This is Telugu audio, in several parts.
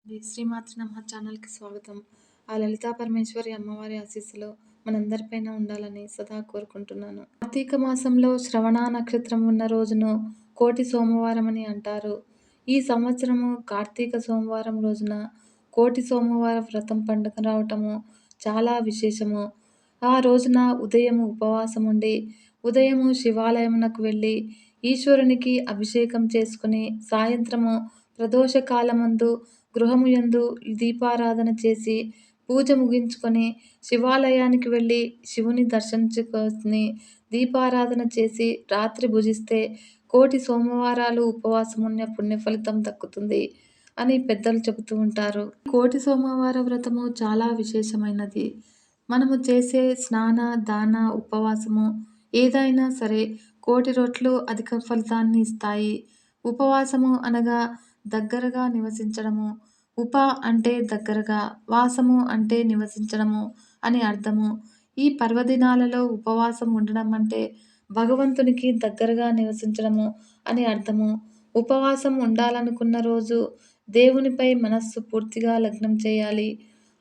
శ్రీమాత్రి నమః ఛానల్‌కి స్వాగతం. ఆ లలితా పరమేశ్వరి అమ్మవారి ఆశీస్సులు మనందరిపైన ఉండాలని సదా కోరుకుంటున్నాను. కార్తీక మాసంలో శ్రవణ నక్షత్రం ఉన్న రోజును కోటి సోమవారం అని అంటారు. ఈ సంవత్సరము కార్తీక సోమవారం రోజున కోటి సోమవార వ్రతం పండుగ రావటము చాలా విశేషము. ఆ రోజున ఉదయము ఉపవాసం ఉండి, ఉదయము శివాలయమునకు వెళ్ళి ఈశ్వరునికి అభిషేకం చేసుకొని, సాయంత్రము ప్రదోష కాలమందు గృహము యందు దీపారాధన చేసి, పూజ ముగించుకొని శివాలయానికి వెళ్ళి శివుని దర్శించుకొని, దీపారాధన చేసి రాత్రి భుజిస్తే కోటి సోమవారాలు ఉపవాసమున్న పుణ్య ఫలితం దక్కుతుంది అని పెద్దలు చెబుతూ ఉంటారు. కోటి సోమవార వ్రతము చాలా విశేషమైనది. మనము చేసే స్నాన, దాన, ఉపవాసము ఏదైనా సరే కోటి రెట్లు అధిక ఫలితాన్ని ఇస్తాయి. ఉపవాసము అనగా దగ్గరగా నివసించడము. ఉప అంటే దగ్గరగా, వాసము అంటే నివసించడము అని అర్థము. ఈ పర్వదినాలలో ఉపవాసం ఉండడం అంటే భగవంతునికి దగ్గరగా నివసించడము అని అర్థము. ఉపవాసం ఉండాలనుకున్న రోజు దేవునిపై మనస్సు పూర్తిగా లగ్నం చేయాలి.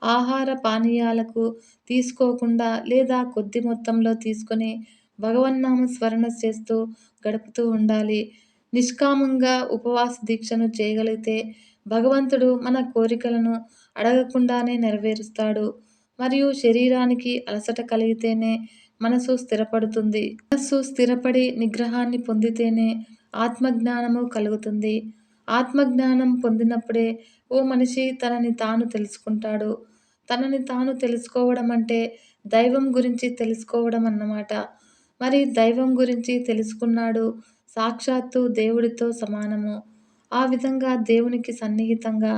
ఆహార పానీయాలకు తీసుకోకుండా లేదా కొద్ది మొత్తంలో తీసుకొని భగవన్నామ స్మరణ చేస్తూ గడుపుతూ ఉండాలి. నిష్కామంగా ఉపవాస దీక్షను చేయగలిగితే భగవంతుడు మన కోరికలను అడగకుండానే నెరవేరుస్తాడు. మరియు శరీరానికి అలసట కలిగితేనే మనసు స్థిరపడుతుంది. మనస్సు స్థిరపడి నిగ్రహాన్ని పొందితేనే ఆత్మజ్ఞానము కలుగుతుంది. ఆత్మజ్ఞానం పొందినప్పుడే ఓ మనిషి తనని తాను తెలుసుకుంటాడు. తనని తాను తెలుసుకోవడం అంటే దైవం గురించి తెలుసుకోవడం అన్నమాట. మరి దైవం గురించి తెలుసుకున్నాడు సాక్షాత్తు దేవుడితో సమానము. ఆ విధంగా దేవునికి సన్నిహితంగా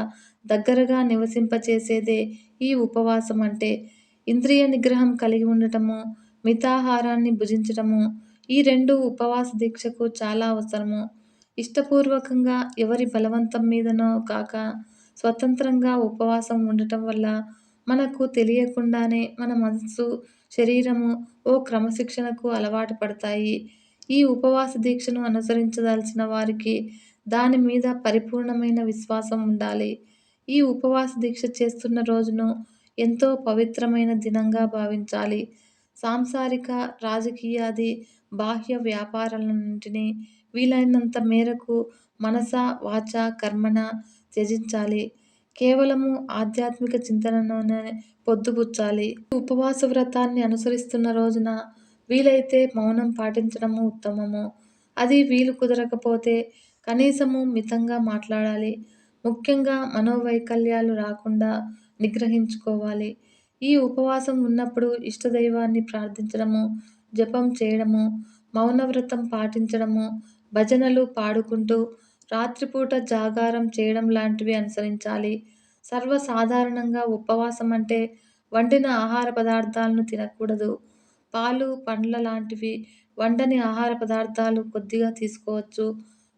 దగ్గరగా నివసింపచేసేదే ఈ ఉపవాసం అంటే. ఇంద్రియ నిగ్రహం కలిగి ఉండటము, మితాహారాన్ని భుజించటము ఈ రెండు ఉపవాస దీక్షకు చాలా అవసరము. ఇష్టపూర్వకంగా ఎవరి బలవంతం మీదనో కాక స్వతంత్రంగా ఉపవాసం ఉండటం వల్ల మనకు తెలియకుండానే మన మనస్సు, శరీరము ఓ క్రమశిక్షణకు అలవాటు పడతాయి. ఈ ఉపవాస దీక్షను అనుసరించదలచిన వారికి దాని మీద పరిపూర్ణమైన విశ్వాసం ఉండాలి. ఈ ఉపవాస దీక్ష చేస్తున్న రోజును ఎంతో పవిత్రమైన దినంగా భావించాలి. సాంసారిక, రాజకీయాది బాహ్య వ్యాపారాలన్నింటినీ వీలైనంత మేరకు మనస, వాచ, కర్మణ త్యజించాలి. కేవలము ఆధ్యాత్మిక చింతనలోనే పొద్దుపుచ్చాలి. ఉపవాస వ్రతాన్ని అనుసరిస్తున్న రోజున వీలైతే మౌనం పాటించడము ఉత్తమము. అది వీలు కుదరకపోతే కనీసము మితంగా మాట్లాడాలి. ముఖ్యంగా మనోవైకల్యాలు రాకుండా నిగ్రహించుకోవాలి. ఈ ఉపవాసం ఉన్నప్పుడు ఇష్టదైవాన్ని ప్రార్థించడము, జపం చేయడము, మౌనవ్రతం పాటించడము, భజనలు పాడుకుంటూ రాత్రిపూట జాగారం చేయడం లాంటివి అనుసరించాలి. సర్వసాధారణంగా ఉపవాసం అంటే వండిన ఆహార పదార్థాలను తినకూడదు. పాలు, పండ్ల లాంటివి వండని ఆహార పదార్థాలు కొద్దిగా తీసుకోవచ్చు.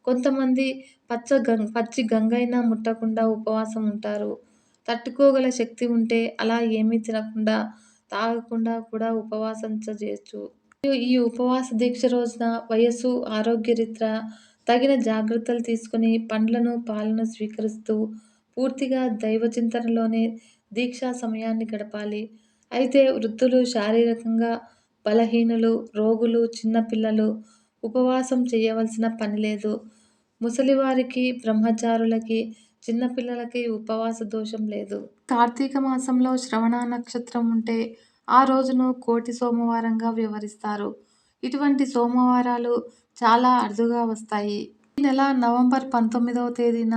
కొంతమంది పచ్చి గంగైనా ముట్టకుండా ఉపవాసం ఉంటారు. తట్టుకోగల శక్తి ఉంటే అలా ఏమీ తినకుండా, తాగకుండా కూడా ఉపవాసం చేయొచ్చు. ఈ ఉపవాస దీక్ష రోజున వయస్సు, ఆరోగ్యరీత్యా తగిన జాగ్రత్తలు తీసుకొని పండ్లను, పాలను స్వీకరిస్తూ పూర్తిగా దైవ చింతనలోనే దీక్షా సమయాన్ని గడపాలి. అయితే వృద్ధులు, శారీరకంగా బలహీనులు, రోగులు, చిన్నపిల్లలు ఉపవాసం చేయవలసిన పనిలేదు. ముసలివారికి, బ్రహ్మచారులకి, చిన్నపిల్లలకి ఉపవాస దోషం లేదు. కార్తీక మాసంలో శ్రవణ నక్షత్రం ఉంటే ఆ రోజును కోటి సోమవారంగా వ్యవహరిస్తారు. ఇటువంటి సోమవారాలు చాలా అరుదుగా వస్తాయి. ఈ నెల నవంబర్ 19వ తేదీన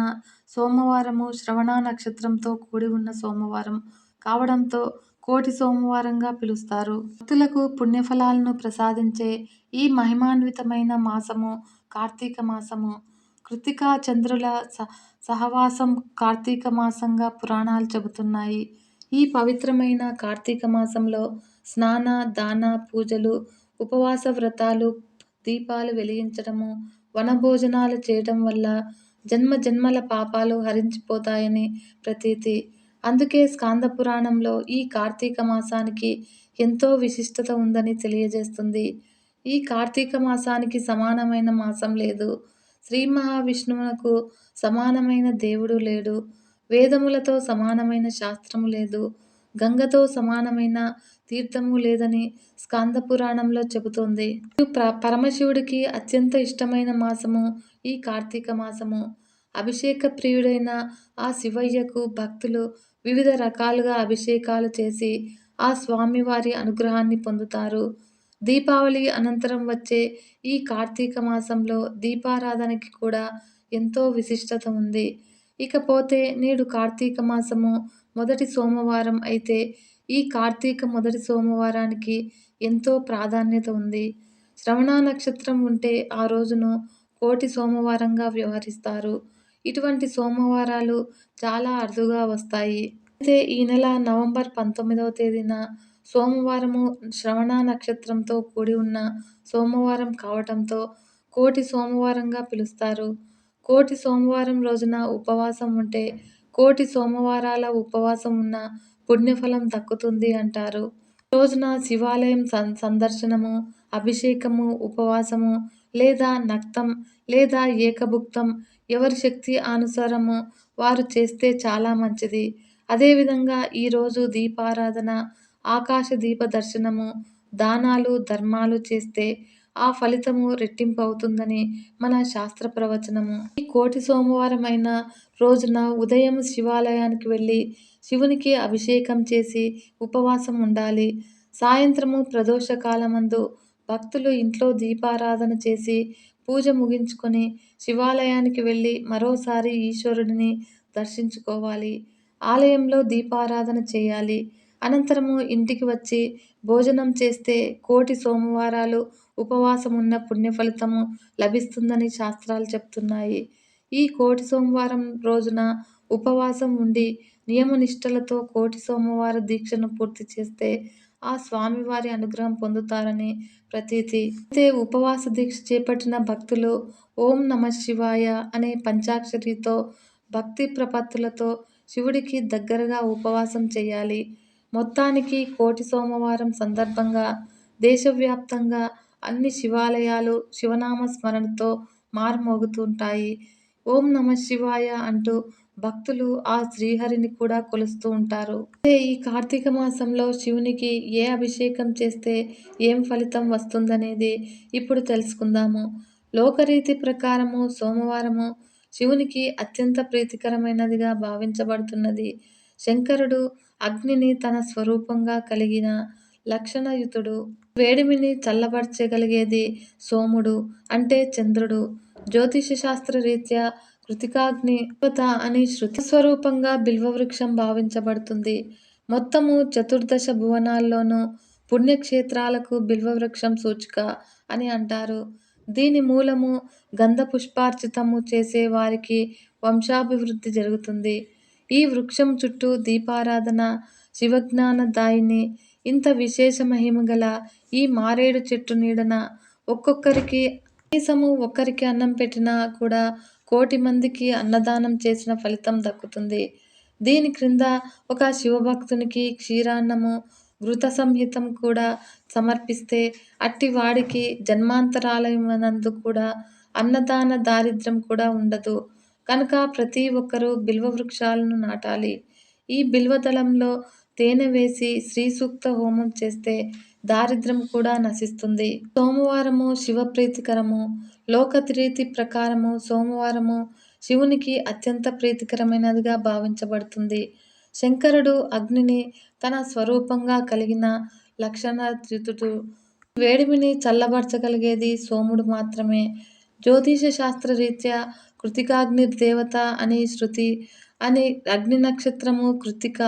సోమవారము శ్రవణ నక్షత్రంతో కూడి ఉన్న సోమవారం కావడంతో కోటి సోమవారంగా పిలుస్తారు. భక్తులకు పుణ్యఫలాలను ప్రసాదించే ఈ మహిమాన్వితమైన మాసము కార్తీక మాసము. కృత్తికా చంద్రుల సహవాసం కార్తీక మాసంగా పురాణాలు చెబుతున్నాయి. ఈ పవిత్రమైన కార్తీక మాసంలో స్నాన, దాన, పూజలు, ఉపవాస వ్రతాలు, దీపాలు వెలిగించడము, వనభోజనాలు చేయటం వల్ల జన్మ జన్మల పాపాలు హరించిపోతాయని ప్రతీతి. అందుకే స్కాంద పురాణంలో ఈ కార్తీక మాసానికి ఎంతో విశిష్టత ఉందని తెలియజేస్తుంది. ఈ కార్తీక మాసానికి సమానమైన మాసం లేదు. శ్రీ మహావిష్ణువునకు సమానమైన దేవుడు లేడు. వేదములతో సమానమైన శాస్త్రము లేదు, గంగతో సమానమైన తీర్థము లేదని స్కాంద పురాణంలో చెబుతోంది. పరమశివుడికి అత్యంత ఇష్టమైన మాసము ఈ కార్తీక మాసము. అభిషేక ప్రియుడైన ఆ శివయ్యకు భక్తులు వివిధ రకాలుగా అభిషేకాలు చేసి ఆ స్వామివారి అనుగ్రహాన్ని పొందుతారు. దీపావళి అనంతరం వచ్చే ఈ కార్తీక మాసంలో దీపారాధనకి కూడా ఎంతో విశిష్టత ఉంది. ఇకపోతే నేడు కార్తీక మాసము మొదటి సోమవారం అయితే ఈ కార్తీక మొదటి సోమవారానికి ఎంతో ప్రాధాన్యత ఉంది. శ్రవణ నక్షత్రం ఉంటే ఆ రోజును కోటి సోమవారంగా వ్యవహరిస్తారు. ఇటువంటి సోమవారాలు చాలా అరుదుగా వస్తాయి. అయితే ఈ నెల నవంబర్ 19వ తేదీన సోమవారము శ్రవణ నక్షత్రంతో కూడి ఉన్న సోమవారం కావటంతో కోటి సోమవారంగా పిలుస్తారు. కోటి సోమవారం రోజున ఉపవాసం ఉంటే కోటి సోమవారాల ఉపవాసం ఉన్న పుణ్యఫలం దక్కుతుంది అంటారు. రోజున శివాలయం సందర్శనము, అభిషేకము, ఉపవాసము లేదా నక్తం లేదా ఏకభుక్తం ఎవరి శక్తి అనుసారము వారు చేస్తే చాలా మంచిది. అదేవిధంగా ఈరోజు దీపారాధన, ఆకాశ దీప దర్శనము, దానాలు, ధర్మాలు చేస్తే ఆ ఫలితము రెట్టింపు అవుతుందని మన శాస్త్ర ప్రవచనము. ఈ కోటి సోమవారం అయిన రోజున ఉదయం శివాలయానికి వెళ్ళి శివునికి అభిషేకం చేసి ఉపవాసం ఉండాలి. సాయంత్రము ప్రదోష కాలమందు భక్తులు ఇంట్లో దీపారాధన చేసి పూజ ముగించుకొని శివాలయానికి వెళ్ళి మరోసారి ఈశ్వరుడిని దర్శించుకోవాలి. ఆలయంలో దీపారాధన చేయాలి. అనంతరము ఇంటికి వచ్చి భోజనం చేస్తే కోటి సోమవారాలు ఉపవాసం ఉన్న పుణ్యఫలితము లభిస్తుందని శాస్త్రాలు చెప్తున్నాయి. ఈ కోటి సోమవారం రోజున ఉపవాసం ఉండి నియమనిష్టలతో కోటి సోమవార దీక్షను పూర్తి చేస్తే ఆ స్వామివారి అనుగ్రహం పొందుతారని ప్రతీతి. అయితే ఉపవాస దీక్ష చేపట్టిన భక్తులు ఓం నమః శివాయ అనే పంచాక్షరితో భక్తి ప్రపత్తులతో శివుడికి దగ్గరగా ఉపవాసం చేయాలి. మొత్తానికి కోటి సోమవారం సందర్భంగా దేశవ్యాప్తంగా అన్ని శివాలయాలు శివనామ స్మరణతో మార్మోగుతుంటాయి. ఓం నమః శివాయ అంటూ భక్తులు ఆ శ్రీహరిని కూడా కొలుస్తూ ఉంటారు. అయితే ఈ కార్తీక మాసంలో శివునికి ఏ అభిషేకం చేస్తే ఏం ఫలితం వస్తుందనేది ఇప్పుడు తెలుసుకుందాము. లోకరీతి ప్రకారము సోమవారము శివునికి అత్యంత ప్రీతికరమైనదిగా భావించబడుతున్నది. శంకరుడు అగ్నిని తన స్వరూపంగా కలిగిన లక్షణయుతుడు. వేడిమిని చల్లబరచగలిగేది సోముడు అంటే చంద్రుడు. జ్యోతిష శాస్త్ర రీత్యా కృతికాగ్ని దేవత అని శృతి స్వరూపంగా బిల్వవృక్షం భావించబడుతుంది. మొత్తము చతుర్దశ భువనాల్లోనూ పుణ్యక్షేత్రాలకు బిల్వవృక్షం సూచిక అని అంటారు. దీని మూలము గంధ పుష్పార్చితము చేసే వారికి వంశాభివృద్ధి జరుగుతుంది. ఈ వృక్షం చుట్టూ దీపారాధన, శివజ్ఞానదాయిని. ఇంత విశేష మహిమ గల ఈ మారేడు చెట్టు నీడన ఒక్కొక్కరికి కనీసము ఒక్కరికి అన్నం పెట్టినా కూడా కోటి మందికి అన్నదానం చేసిన ఫలితం దక్కుతుంది. దీని క్రింద ఒక శివభక్తునికి క్షీరాన్నము, ఘృత సంహితం కూడా సమర్పిస్తే అట్టి వాడికి జన్మాంతరాలయమనందు కూడా అన్నదాన దారిద్ర్యం కూడా ఉండదు. కనుక ప్రతి ఒక్కరూ బిల్వ వృక్షాలను నాటాలి. ఈ బిల్వదళంలో తేనె వేసి శ్రీ సూక్త హోమం చేస్తే దారిద్ర్యం కూడా నశిస్తుంది. సోమవారము శివప్రీతికరము. లోకరీతి ప్రకారము సోమవారము శివునికి అత్యంత ప్రీతికరమైనదిగా భావించబడుతుంది. శంకరుడు అగ్నిని తన స్వరూపంగా కలిగిన లక్షణయుతుడు. వేడిమిని చల్లబరచగలిగేది సోముడు మాత్రమే. జ్యోతిష శాస్త్ర రీత్యా కృతికాగ్ని దేవత అని శృతి. అని అగ్ని నక్షత్రము కృతిక.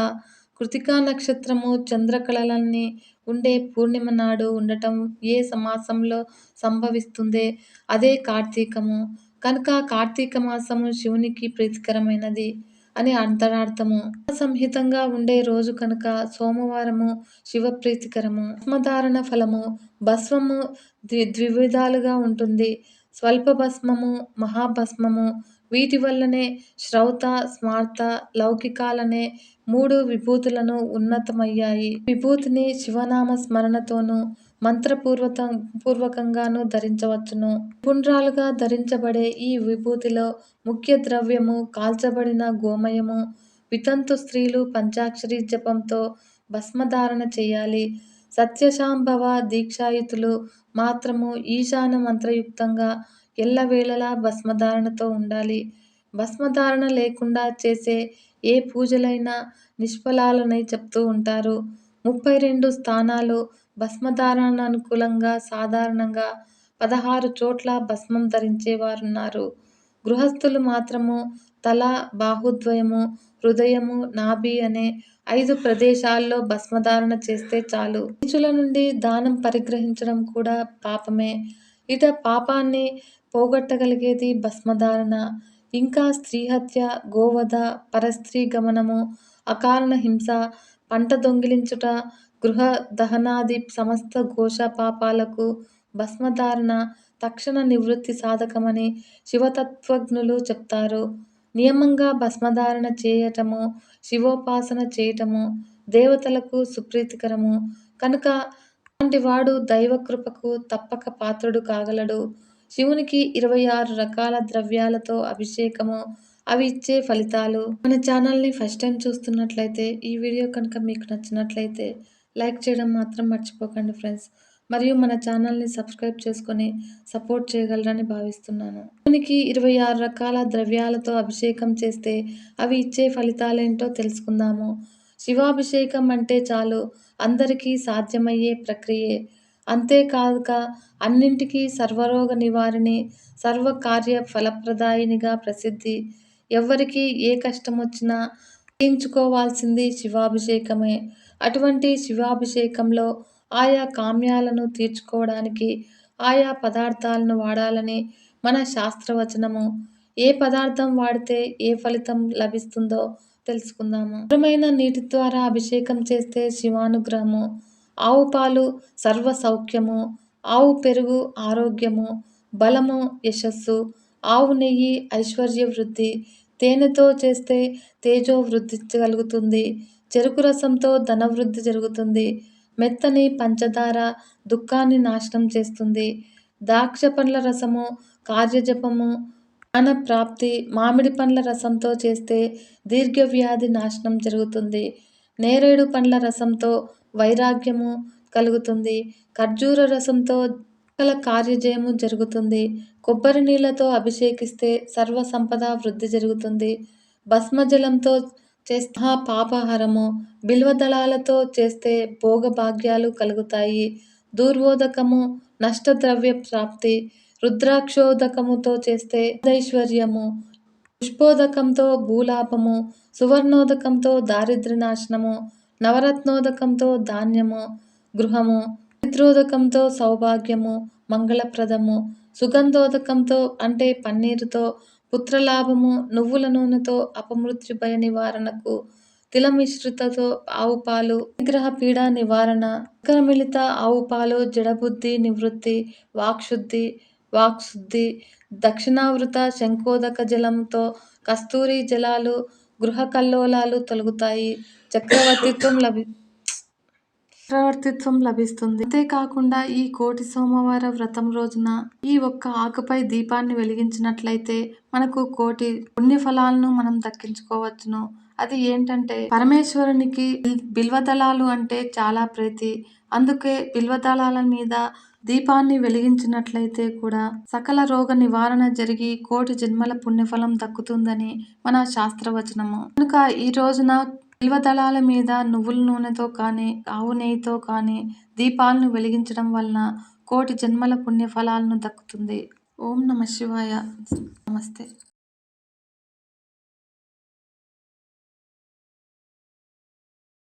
కృతికా నక్షత్రము చంద్రకళలన్నీ ఉండే పూర్ణిమ నాడు ఉండటం ఏ మాసంలో సంభవిస్తుందే అదే కార్తీకము. కనుక కార్తీక మాసము శివునికి ప్రీతికరమైనది అని అంతరార్థము. సంహితంగా ఉండే రోజు కనుక సోమవారము శివప్రీతికరము. భస్మధారణ ఫలము. భస్మము ద్వివిధాలుగా ఉంటుంది. స్వల్ప భస్మము, మహాభస్మము. వీటి వల్లనే శ్రౌత, స్మార్త, లౌకికాలనే 3 విభూతులను ఉన్నతమయ్యాయి. విభూతిని శివనామ స్మరణతోనూ మంత్రపూర్వకంగాను ధరించవచ్చును. పుండ్రాలుగా ధరించబడే ఈ విభూతిలో ముఖ్య ద్రవ్యము కాల్చబడిన గోమయము, వితంతు స్త్రీలు పంచాక్షరి జపంతో భస్మధారణ చేయాలి. సత్యశాంభవ దీక్షాయుతులు మాత్రము ఈశాన మంత్రయుక్తంగా ఎల్లవేళలా భస్మధారణతో ఉండాలి. భస్మధారణ లేకుండా చేసే ఏ పూజలైనా నిష్ఫలాలనై చెప్తూ ఉంటారు. 32 స్థానాలు భస్మధారణానుకూలంగా సాధారణంగా 16 చోట్ల భస్మం ధరించేవారున్నారు. గృహస్థులు మాత్రము తల, బాహుద్వయము, హృదయము, నాభి అనే 5 ప్రదేశాల్లో భస్మధారణ చేస్తే చాలు. నీచుల నుండి దానం పరిగ్రహించడం కూడా పాపమే. ఇట పాపాన్ని పోగొట్టగలిగేది భస్మధారణ. ఇంకా స్త్రీహత్య, గోవధ, పరస్త్రీ గమనము, అకారణ హింస, పంట దొంగిలించుట, గృహ దహనాది సమస్త ఘోష పాపాలకు భస్మధారణ తక్షణ నివృత్తి సాధకమని శివతత్వజ్ఞులు చెప్తారు. నియమంగా భస్మధారణ చేయటము, శివోపాసన చేయటము దేవతలకు సుప్రీతికరము కనుక అలాంటివాడు దైవకృపకు తప్పక పాత్రుడు కాగలడు. శివునికి 26 రకాల ద్రవ్యాలతో అభిషేకము, అవి ఇచ్చే ఫలితాలు. మన ఛానల్ని ఫస్ట్ టైం చూస్తున్నట్లయితే ఈ వీడియో కనుక మీకు నచ్చినట్లయితే లైక్ చేయడం మాత్రం మర్చిపోకండి ఫ్రెండ్స్. మరియు మన ఛానల్ని సబ్స్క్రైబ్ చేసుకొని సపోర్ట్ చేయగలరని భావిస్తున్నాను. శివునికి 26 రకాల ద్రవ్యాలతో అభిషేకం చేస్తే అవి ఇచ్చే ఫలితాలేంటో తెలుసుకుందాము. శివాభిషేకం అంటే చాలు అందరికీ సాధ్యమయ్యే ప్రక్రియే. అంతేకాక అన్నింటికీ సర్వరోగ నివారిణి, సర్వకార్య ఫలప్రదాయినిగా ప్రసిద్ధి. ఎవ్వరికి ఏ కష్టం వచ్చినా చేయించుకోవాల్సింది శివాభిషేకమే. అటువంటి శివాభిషేకంలో ఆయా కామ్యాలను తీర్చుకోవడానికి ఆయా పదార్థాలను వాడాలని మన శాస్త్రవచనము. ఏ పదార్థం వాడితే ఏ ఫలితం లభిస్తుందో తెలుసుకుందాము. శుభ్రమైన నీటి ద్వారా అభిషేకం చేస్తే శివానుగ్రహము, ఆవు పాలు సర్వ సౌఖ్యము, ఆవు పెరుగు ఆరోగ్యము, బలము, యశస్సు, ఆవు నెయ్యి ఐశ్వర్య వృద్ధి, తేనెతో చేస్తే తేజో వృద్ధి కలుగుతుంది, చెరుకు రసంతో ధనవృద్ధి జరుగుతుంది, మెత్తని పంచదార దుఃఖాన్ని నాశనం చేస్తుంది, ద్రాక్ష పండ్ల రసము కార్యజపము, జ్ఞాన ప్రాప్తి, మామిడి పండ్ల రసంతో చేస్తే దీర్ఘవ్యాధి నాశనం జరుగుతుంది, నేరేడు పండ్ల రసంతో వైరాగ్యము కలుగుతుంది, ఖర్జూర రసంతో సకల కార్యజయము జరుగుతుంది, కొబ్బరి నీళ్లతో అభిషేకిస్తే సర్వ సంపద వృద్ధి జరుగుతుంది, భస్మజలంతో చేస్తే పాపహరము, బిల్వదళాలతో చేస్తే భోగభాగ్యాలు కలుగుతాయి, దూర్వోదకము నష్టద్రవ్య ప్రాప్తి, రుద్రాక్షోదకముతో చేస్తే ఐశ్వర్యము, పుష్పోదకంతో భూలాభము, సువర్ణోదకంతో దారిద్ర్య నాశనము, నవరత్నోదకంతో ధాన్యము, గృహము, హరిద్రోదకంతో సౌభాగ్యము, మంగళప్రదము, సుగంధోదకంతో అంటే పన్నీరుతో పుత్రలాభము, నువ్వుల నూనెతో అపమృత్యు భయ నివారణకు, తిలమిశ్రితతో ఆవు పాలు నిగ్రహ పీడ నివారణ, మిలిత ఆవు పాలు జడబుద్ధి నివృత్తి, వాక్శుద్ధి, దక్షిణావృత శంఖోదక జలంతో కస్తూరి జలాలు గృహ కల్లోలాలు తొలగుతాయి, చక్రవర్తిత్వం లభిస్తుంది. అంతేకాకుండా ఈ కోటి సోమవార వ్రతం రోజున ఈ ఒక్క ఆకుపై దీపాన్ని వెలిగించినట్లయితే మనకు కోటి పుణ్యఫలాలను మనం దక్కించుకోవచ్చును. అది ఏంటంటే పరమేశ్వరునికి బిల్వదళాలు అంటే చాలా ప్రీతి. అందుకే బిల్వదళాల మీద దీపాన్ని వెలిగించినట్లయితే కూడా సకల రోగ నివారణ జరిగి కోటి జన్మల పుణ్యఫలం దక్కుతుందని మన శాస్త్రవచనము. కనుక ఈ రోజున బిల్వదళాల మీద నువ్వుల నూనెతో కానీ ఆవు నెయ్యితో కానీ దీపాలను వెలిగించడం వలన కోటి జన్మల పుణ్యఫలాలను దక్కుతుంది. ఓం నమః శివాయ. నమస్తే.